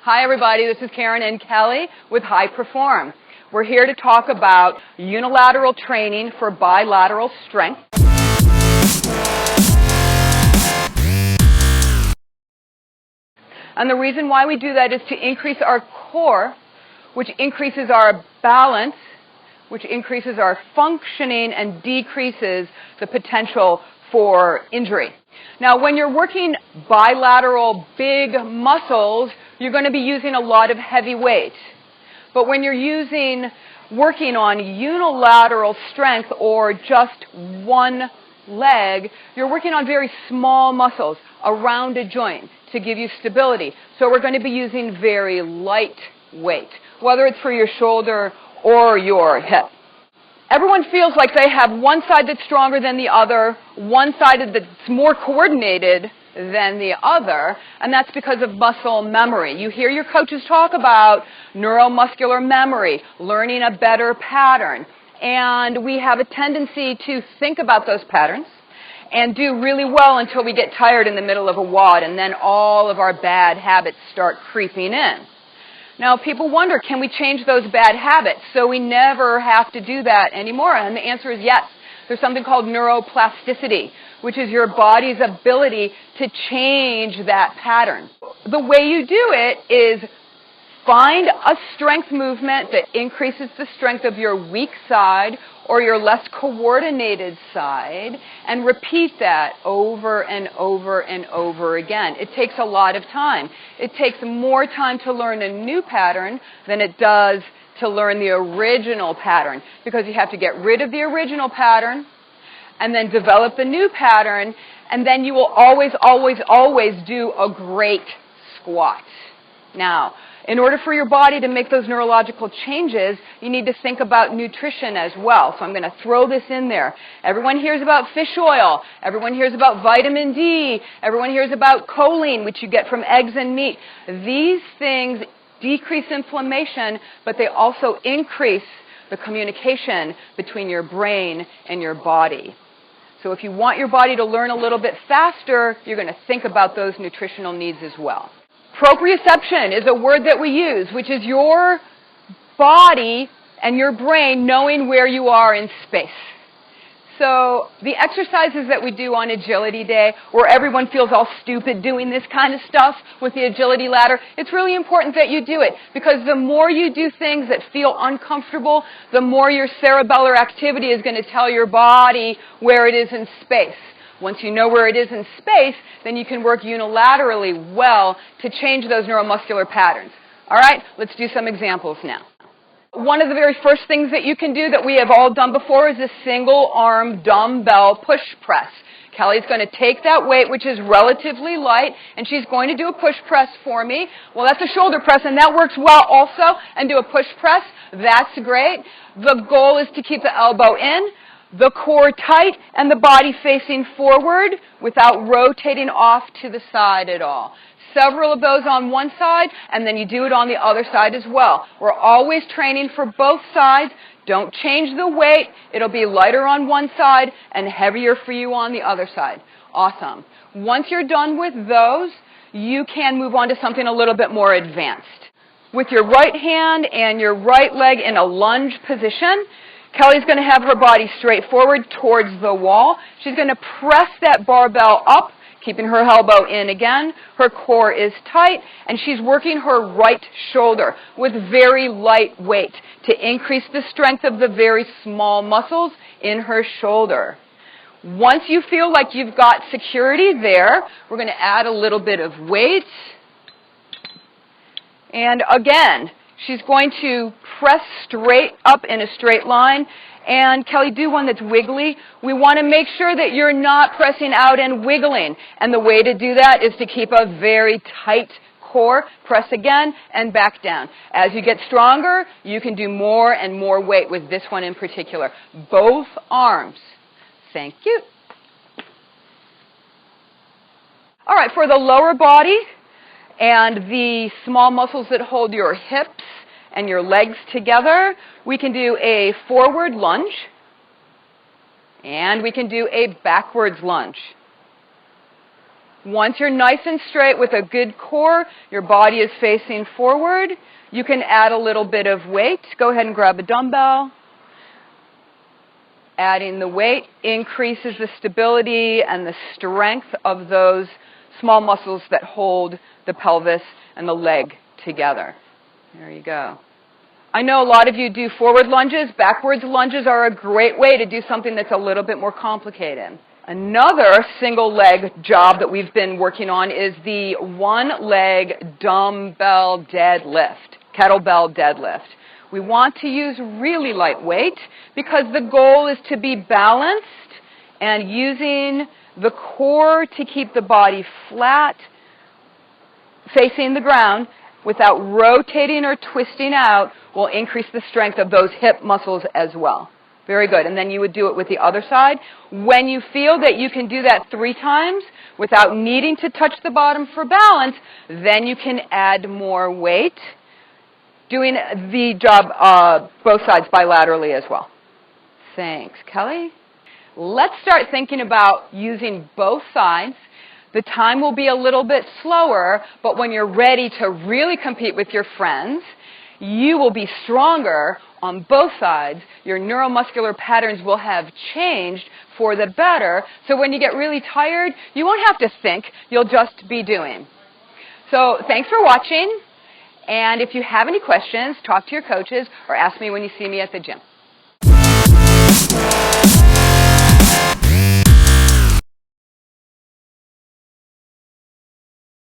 Hi everybody, this is Karen and Kelly with Hyperform. We're here to talk about unilateral training for bilateral strength. And the reason why we do that is to increase our core, which increases our balance, which increases our functioning and decreases the potential for injury. Now, when you're working bilateral big muscles, you're going to be using a lot of heavy weight. But when you're working on unilateral strength or just one leg, you're working on very small muscles around a joint to give you stability. So we're going to be using very light weight, whether it's for your shoulder or your hip. Everyone feels like they have one side that's stronger than the other, one side that's more coordinated than the other, and that's because of muscle memory. You hear your coaches talk about neuromuscular memory, learning a better pattern, and we have a tendency to think about those patterns and do really well until we get tired in the middle of a WOD, and then all of our bad habits start creeping in. Now, people wonder, can we change those bad habits so we never have to do that anymore? And the answer is yes. There's something called neuroplasticity, which is your body's ability to change that pattern. The way you do it is find a strength movement that increases the strength of your weak side or your less coordinated side, and repeat that over and over and over again. It takes a lot of time. It takes more time to learn a new pattern than it does to learn the original pattern, because you have to get rid of the original pattern and then develop the new pattern, and then you will always, always, always do a great squat. Now, in order for your body to make those neurological changes, you need to think about nutrition as well. So I'm going to throw this in there. Everyone hears about fish oil. Everyone hears about vitamin D. Everyone hears about choline, which you get from eggs and meat. These things decrease inflammation, but they also increase the communication between your brain and your body. So if you want your body to learn a little bit faster, you're going to think about those nutritional needs as well. Proprioception is a word that we use, which is your body and your brain knowing where you are in space. So the exercises that we do on Agility Day, where everyone feels all stupid doing this kind of stuff with the agility ladder, it's really important that you do it, because the more you do things that feel uncomfortable, the more your cerebellar activity is going to tell your body where it is in space. Once you know where it is in space, then you can work unilaterally well to change those neuromuscular patterns. All right, let's do some examples now. One of the very first things that you can do that we have all done before is a single-arm dumbbell push press. Kelly's going to take that weight, which is relatively light, and she's going to do a push press for me. Well, that's a shoulder press, and that works well also, and do a push press. That's great. The goal is to keep the elbow in, the core tight, and the body facing forward without rotating off to the side at all. Several of those on one side, and then you do it on the other side as well. We're always training for both sides. Don't change the weight. It'll be lighter on one side and heavier for you on the other side. Awesome. Once you're done with those, you can move on to something a little bit more advanced. With your right hand and your right leg in a lunge position, Kelly's going to have her body straight forward towards the wall. She's going to press that barbell up, keeping her elbow in again. Her core is tight, and she's working her right shoulder with very light weight to increase the strength of the very small muscles in her shoulder. Once you feel like you've got security there, we're going to add a little bit of weight. And again, she's going to press straight up in a straight line. And Kelly, do one that's wiggly. We want to make sure that you're not pressing out and wiggling. And the way to do that is to keep a very tight core. Press again and back down. As you get stronger, you can do more and more weight with this one in particular. Both arms. Thank you. All right, for the lower body and the small muscles that hold your hips and your legs together, we can do a forward lunge, and we can do a backwards lunge. Once you're nice and straight with a good core, your body is facing forward, you can add a little bit of weight. Go ahead and grab a dumbbell. Adding the weight increases the stability and the strength of those small muscles that hold the pelvis and the leg together. There you go. I know a lot of you do forward lunges. Backwards lunges are a great way to do something that's a little bit more complicated. Another single leg job that we've been working on is the one leg dumbbell deadlift, kettlebell deadlift. We want to use really light weight because the goal is to be balanced and using the core to keep the body flat, facing the ground, without rotating or twisting out, will increase the strength of those hip muscles as well. Very good. And then you would do it with the other side. When you feel that you can do that 3 times without needing to touch the bottom for balance, then you can add more weight, doing the job both sides bilaterally as well. Thanks. Kelly? Let's start thinking about using both sides. The time will be a little bit slower, but when you're ready to really compete with your friends, you will be stronger on both sides. Your neuromuscular patterns will have changed for the better. So when you get really tired, you won't have to think. You'll just be doing. So thanks for watching. And if you have any questions, talk to your coaches or ask me when you see me at the gym.